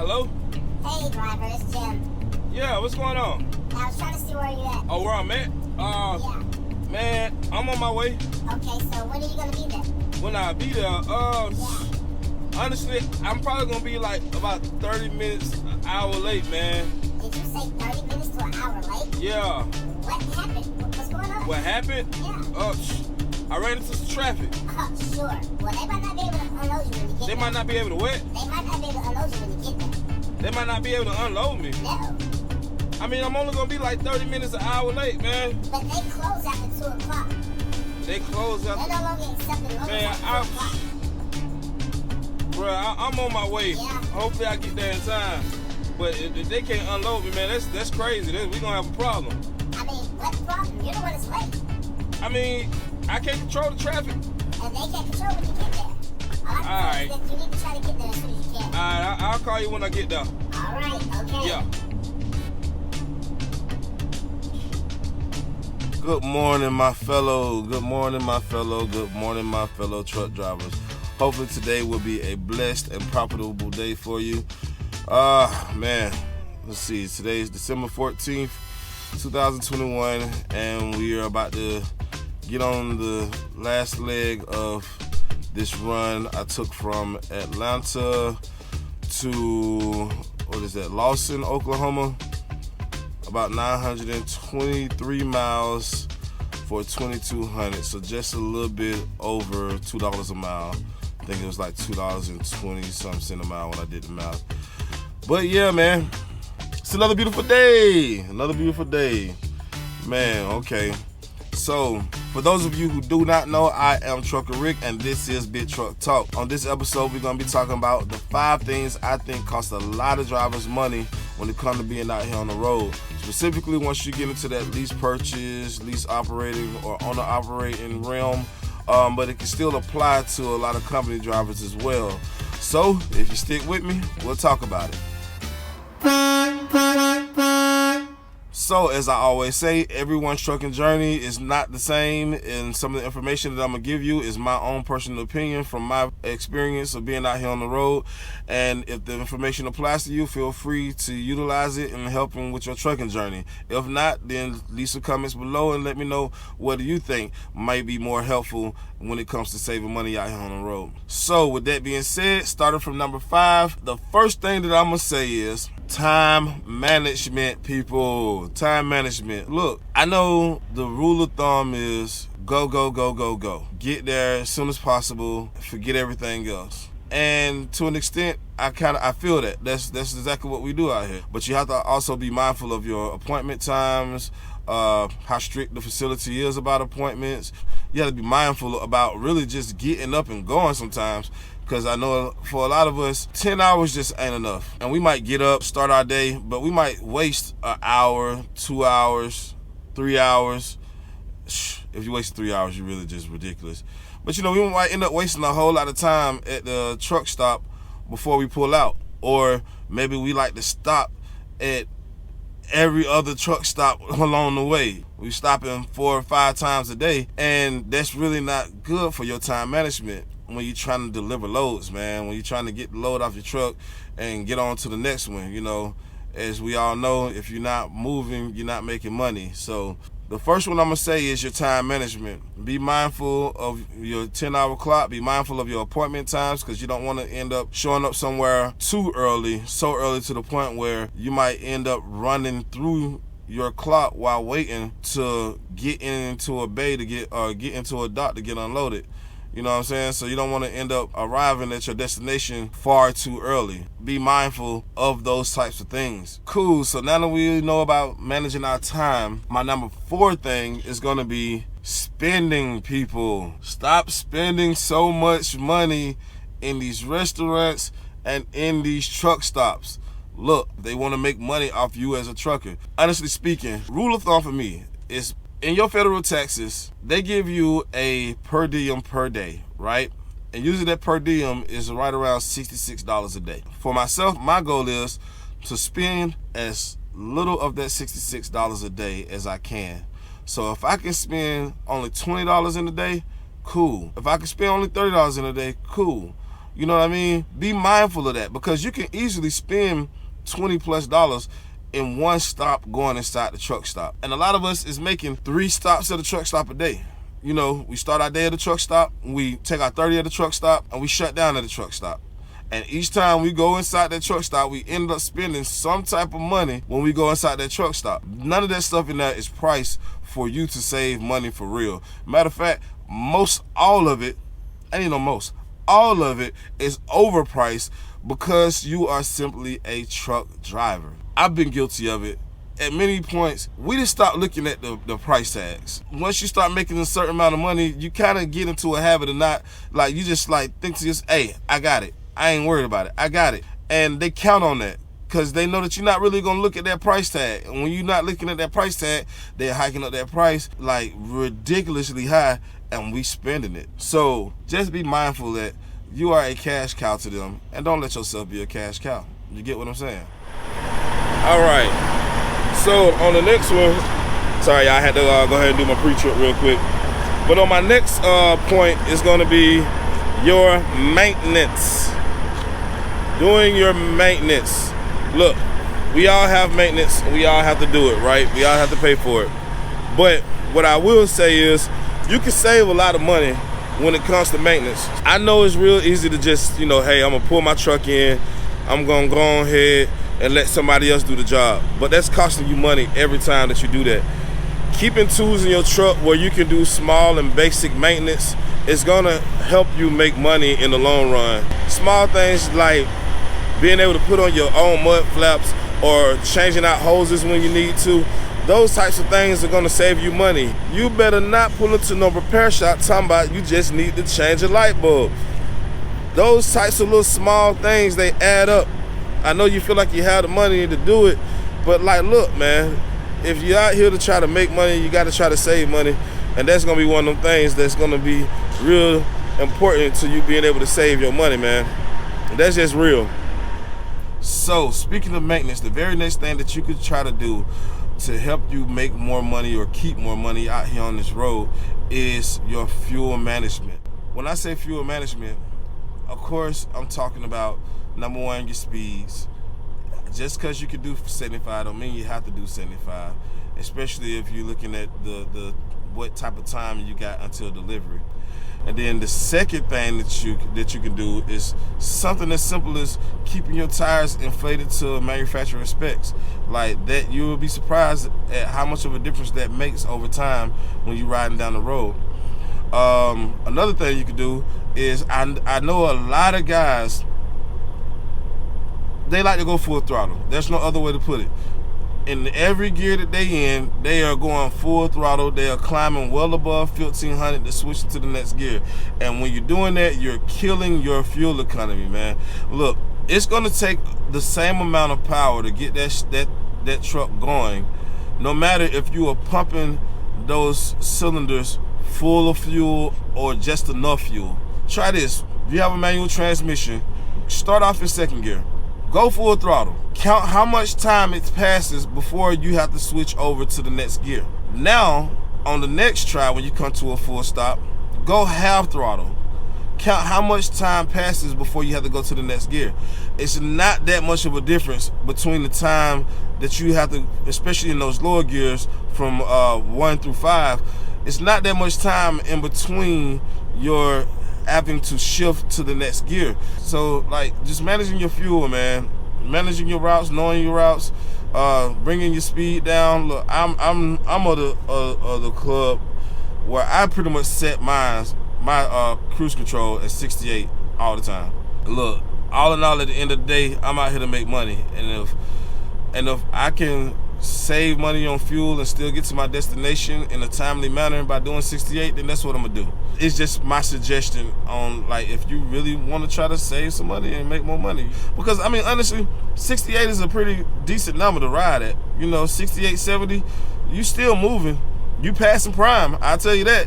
Hello? Hey, driver, it's Jim. Yeah, what's going on? I was trying to see where you at. Oh, where I'm at? Yeah. Man, I'm on my way. Okay, so when are you gonna be there? When I be there, Yeah. honestly, I'm probably gonna be like about 30 minutes, an hour late, man. Did you say 30 minutes to an hour late? Yeah. What happened? What's going on? What happened? Yeah. I ran into some traffic. Sure. Well, they might not be able to unload you when you get there. They might not be able to what? They might not be able to unload you when you get there. They might not be able to unload me. No. I mean, I'm only gonna be like 30 minutes, an hour late, man. But they close after 2 o'clock. They close They're out. no longer accepting loans Man, after 2 o'clock. Bruh, I'm on my way. Yeah. Hopefully I get there in time. But if they can't unload me, man, that's crazy. We're gonna have a problem. I mean, what problem? You're the one that's late. I mean, I can't control the traffic. And they can't control when you get there. All I can say is that you need to try to get there as soon as you can. Alright, I'll call you when I get there. All right, okay. Yeah. Good morning, my fellow truck drivers. Hopefully today will be a blessed and profitable day for you. Man, let's see. Today is December 14th, 2021, and we are about to get on the last leg of this run I took from Atlanta to, Lawson, Oklahoma. About 923 miles for 2,200, so just a little bit over $2 a mile. I think it was like $2.20 something a mile when I did the math. But yeah, man, it's another beautiful day. Man, okay. So, for those of you who do not know, I am Trucker Rick, and this is Big Truck Talk. On this episode, we're going to be talking about the 5 things I think cost a lot of drivers money when it comes to being out here on the road. Specifically, once you get into that lease purchase, lease operating, or owner operating realm, but it can still apply to a lot of company drivers as well. So, if you stick with me, we'll talk about it. So, as I always say, everyone's trucking journey is not the same, and some of the information that I'm going to give you is my own personal opinion from my experience of being out here on the road. And if the information applies to you, feel free to utilize it in helping with your trucking journey. If not, then leave some comments below and let me know what do you think might be more helpful when it comes to saving money out here on the road. So, with that being said, starting from number 5, the first thing that I'm going to say is time management, people. Time management. Look, I know the rule of thumb is go. Get there as soon as possible. Forget everything else. And to an extent, I feel that. That's exactly what we do out here. But you have to also be mindful of your appointment times, how strict the facility is about appointments. You have to be mindful about really just getting up and going sometimes. Because I know for a lot of us, 10 hours just ain't enough. And we might get up, start our day, but we might waste an hour, 2 hours, 3 hours. If you waste 3 hours, you're really just ridiculous. But we might end up wasting a whole lot of time at the truck stop before we pull out. Or maybe we like to stop at every other truck stop along the way. We stopping 4 or 5 times a day, and that's really not good for your time management when you're trying to deliver loads, man. When you're trying to get the load off your truck and get on to the next one. As we all know, if you're not moving, you're not making money. So the first one I'm going to say is your time management. Be mindful of your 10-hour clock. Be mindful of your appointment times, because you don't want to end up showing up somewhere too early, so early to the point where you might end up running through your clock while waiting to get into a bay to get into a dock to get unloaded. You know what I'm saying? So you don't want to end up arriving at your destination far too early. Be mindful of those types of things. Cool, so now that we know about managing our time, my number 4 thing is going to be spending, people. Stop spending so much money in these restaurants and in these truck stops. Look, they want to make money off you as a trucker. Honestly speaking, rule of thumb for me is, in your federal taxes, they give you a per diem per day, right? And usually that per diem is right around $66 a day. For myself, my goal is to spend as little of that $66 a day as I can. So if I can spend only $20 in a day, cool. If I can spend only $30 in a day, cool. You know what I mean? Be mindful of that, because you can easily spend $20+ in one stop going inside the truck stop. And a lot of us is making 3 stops at the truck stop a day. You know, we start our day at the truck stop, we take our 30 at the truck stop, and we shut down at the truck stop. And each time we go inside that truck stop, we end up spending some type of money when we go inside that truck stop. None of that stuff in there is priced for you to save money for real. Matter of fact, all of it is overpriced because you are simply a truck driver. I've been guilty of it. At many points, we just stop looking at the price tags. Once you start making a certain amount of money, you kind of get into a habit of not, like, you just like think to yourself, hey, I got it. I ain't worried about it. I got it. And they count on that because they know that you're not really going to look at that price tag. And when you're not looking at that price tag, they're hiking up that price like ridiculously high, and we spending it. So just be mindful that you are a cash cow to them, and don't let yourself be a cash cow. You get what I'm saying? All right. So on the next one, sorry, I had to go ahead and do my pre-trip real quick. But on my next point is going to be your maintenance. Doing your maintenance. Look, we all have maintenance. We all have to do it, right? We all have to pay for it. But what I will say is you can save a lot of money when it comes to maintenance. I know it's real easy to just, you know, hey, I'm going to pull my truck in. I'm going to go ahead and let somebody else do the job. But that's costing you money every time that you do that. Keeping tools in your truck where you can do small and basic maintenance is gonna help you make money in the long run. Small things like being able to put on your own mud flaps or changing out hoses when you need to, those types of things are gonna save you money. You better not pull into no repair shop talking about you just need to change a light bulb. Those types of little small things, they add up. I know you feel like you have the money to do it, but like, look, man, if you're out here to try to make money, you got to try to save money, and that's gonna be one of them things that's gonna be real important to you being able to save your money, man. That's just real. So speaking of maintenance, the very next thing that you could try to do to help you make more money or keep more money out here on this road is your fuel management. When I say fuel management, of course, I'm talking about, number one, your speeds. Just because you can do 75 don't mean you have to do 75, especially if you're looking at the what type of time you got until delivery. And then the second thing that you can do is something as simple as keeping your tires inflated to manufacturer specs. Like that, you will be surprised at how much of a difference that makes over time when you're riding down the road. Another thing you can do is, I know a lot of guys, they like to go full throttle. There's no other way to put it. In every gear that they in, they are going full throttle. They are climbing well above 1500 to switch to the next gear. And when you're doing that, you're killing your fuel economy, man. Look, it's going to take the same amount of power to get that truck going, no matter if you are pumping those cylinders full of fuel or just enough fuel. Try this. If you have a manual transmission, start off in second gear. Go full throttle. Count how much time it passes before you have to switch over to the next gear. Now, on the next try, when you come to a full stop, go half throttle. Count how much time passes before you have to go to the next gear. It's not that much of a difference between the time that you have to, especially in those lower gears from 1 through 5, it's not that much time in between your having to shift to the next gear. So like, just managing your fuel, man, managing your routes, knowing your routes, bringing your speed down. Look, I'm of the club where I pretty much set my cruise control at 68 all the time. Look, all in all, at the end of the day, I'm out here to make money, and if I can save money on fuel and still get to my destination in a timely manner by doing 68, then that's what I'm gonna do. It's just my suggestion on, like, if you really want to try to save some money and make more money, because I mean, honestly, 68 is a pretty decent number to ride at. You know, 68, 70, you still moving. You passing prime, I'll tell you that.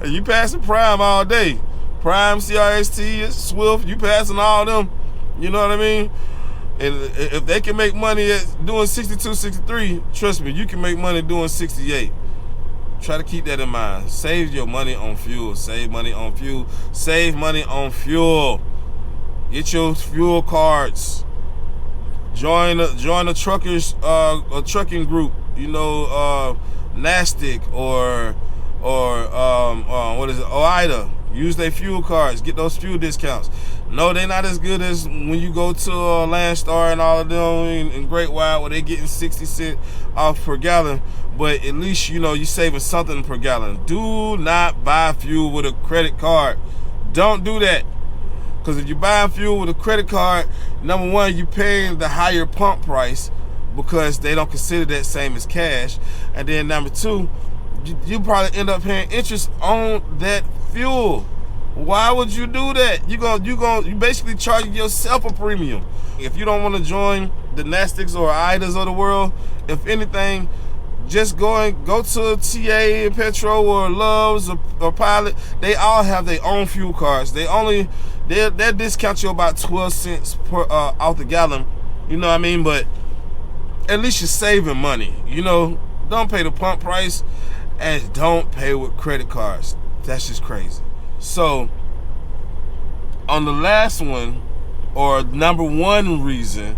You passing prime all day. Prime, CRST, Swift, you passing all them. You know what I mean? And if they can make money at doing 62, 63, trust me, you can make money doing 68. Try to keep that in mind. Save your money on fuel. Save money on fuel. Save money on fuel. Get your fuel cards. Join a truckers a trucking group. You know, Nastic or what is it? OIDA. Use their fuel cards. Get those fuel discounts. No, they're not as good as when you go to Landstar and all of them and Great Wide where they getting 60 cents off per gallon. But at least, you know, you're saving something per gallon. Do not buy fuel with a credit card. Don't do that. Because if you're buying fuel with a credit card, number one, you're paying the higher pump price because they don't consider that same as cash. And then number two, you probably end up paying interest on that fuel. Why would you do that? You basically charging yourself a premium. If you don't want to join the Nastics or IDAs of the world, if anything, just go to TA, Petro, or Love's or Pilot. They all have their own fuel cards. They'll discount you about 12 cents per off the gallon. You know what I mean? But at least you're saving money. You know, don't pay the pump price and don't pay with credit cards. That's just crazy. So on the last one, or number one reason,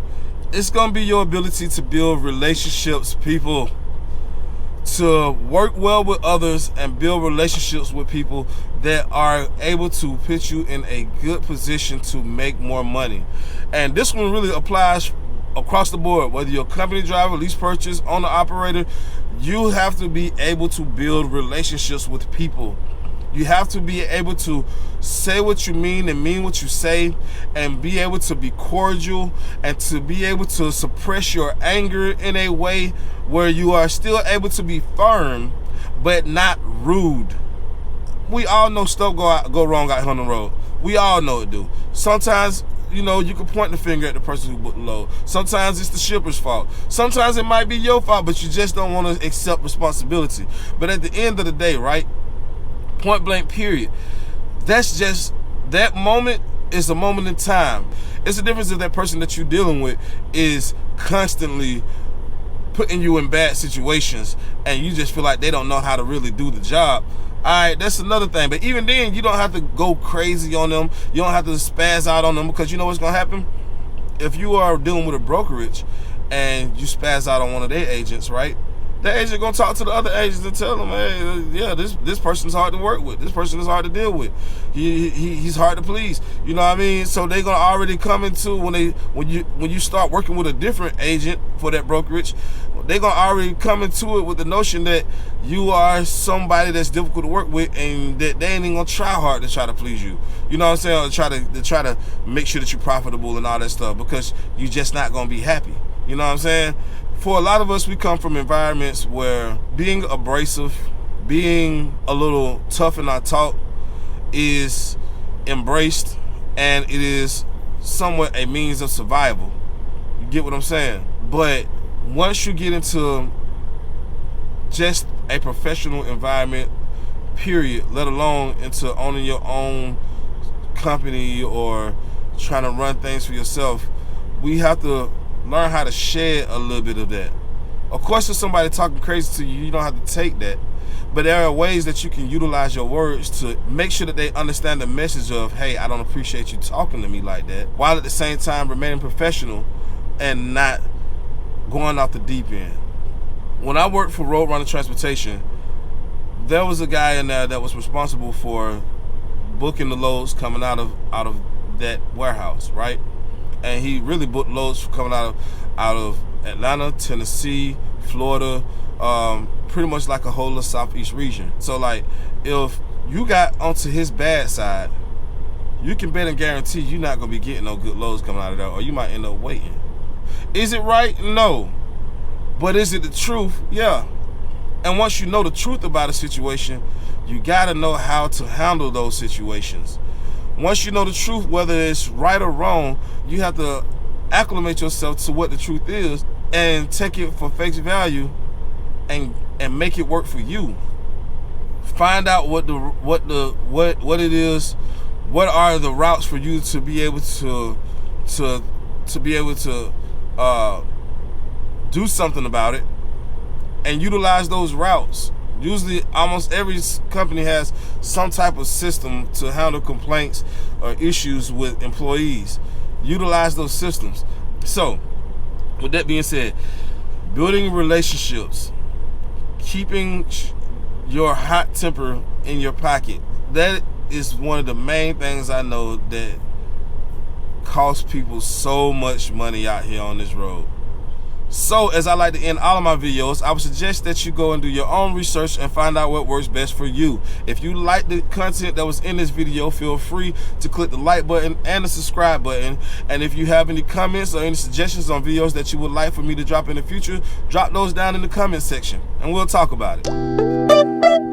it's gonna be your ability to build relationships, people, to work well with others and build relationships with people that are able to put you in a good position to make more money. And this one really applies across the board, whether you're a company driver, lease purchase, owner, operator. You have to be able to build relationships with people. You have to be able to say what you mean and mean what you say, and be able to be cordial, and to be able to suppress your anger in a way where you are still able to be firm but not rude. We all know stuff go wrong out here on the road. We all know it do. Sometimes, you know, you can point the finger at the person who booked the load. Sometimes it's the shipper's fault. Sometimes it might be your fault, but you just don't want to accept responsibility. But at the end of the day, right? Point blank period. That's just, that moment is a moment in time. It's the difference if that person that you're dealing with is constantly putting you in bad situations and you just feel like they don't know how to really do the job. All right, that's another thing. But even then, you don't have to go crazy on them. You don't have to spaz out on them, because you know what's gonna happen? If you are dealing with a brokerage and you spaz out on one of their agents, right? The agent gonna talk to the other agents and tell them, hey, yeah, this person's hard to work with. This person is hard to deal with. He's hard to please. You know what I mean? So they gonna already come into, when you start working with a different agent for that brokerage, they gonna already come into it with the notion that you are somebody that's difficult to work with, and that they ain't even gonna try hard to try to please you. You know what I'm saying? Or try to make sure that you're profitable and all that stuff, because you're just not gonna be happy. You know what I'm saying? For a lot of us, we come from environments where being abrasive, being a little tough in our talk is embraced, and it is somewhat a means of survival. You get what I'm saying? But once you get into just a professional environment, period, let alone into owning your own company or trying to run things for yourself, we have to learn how to shed a little bit of that. Of course, if somebody talking crazy to you, you don't have to take that. But there are ways that you can utilize your words to make sure that they understand the message of, hey, I don't appreciate you talking to me like that, while at the same time remaining professional and not going off the deep end. When I worked for Road Runner Transportation, there was a guy in there that was responsible for booking the loads coming out of that warehouse, right? And he really booked loads coming out of Atlanta, Tennessee, Florida, pretty much like a whole of Southeast region. So like, if you got onto his bad side, you can bet and guarantee you're not gonna be getting no good loads coming out of there, or you might end up waiting. Is it right? No. But is it the truth? Yeah. And once you know the truth about a situation, you gotta know how to handle those situations. Once you know the truth, whether it's right or wrong, you have to acclimate yourself to what the truth is and take it for face value and make it work for you. Find out what it is, what are the routes for you to be able to do something about it, and utilize those routes. Usually, almost every company has some type of system to handle complaints or issues with employees. Utilize those systems. So, with that being said, building relationships, keeping your hot temper in your pocket, that is one of the main things I know that costs people so much money out here on this road. So, as I like to end all of my videos, I would suggest that you go and do your own research and find out what works best for you. If you like the content that was in this video, feel free to click the like button and the subscribe button. And if you have any comments or any suggestions on videos that you would like for me to drop in the future, drop those down in the comment section and we'll talk about it.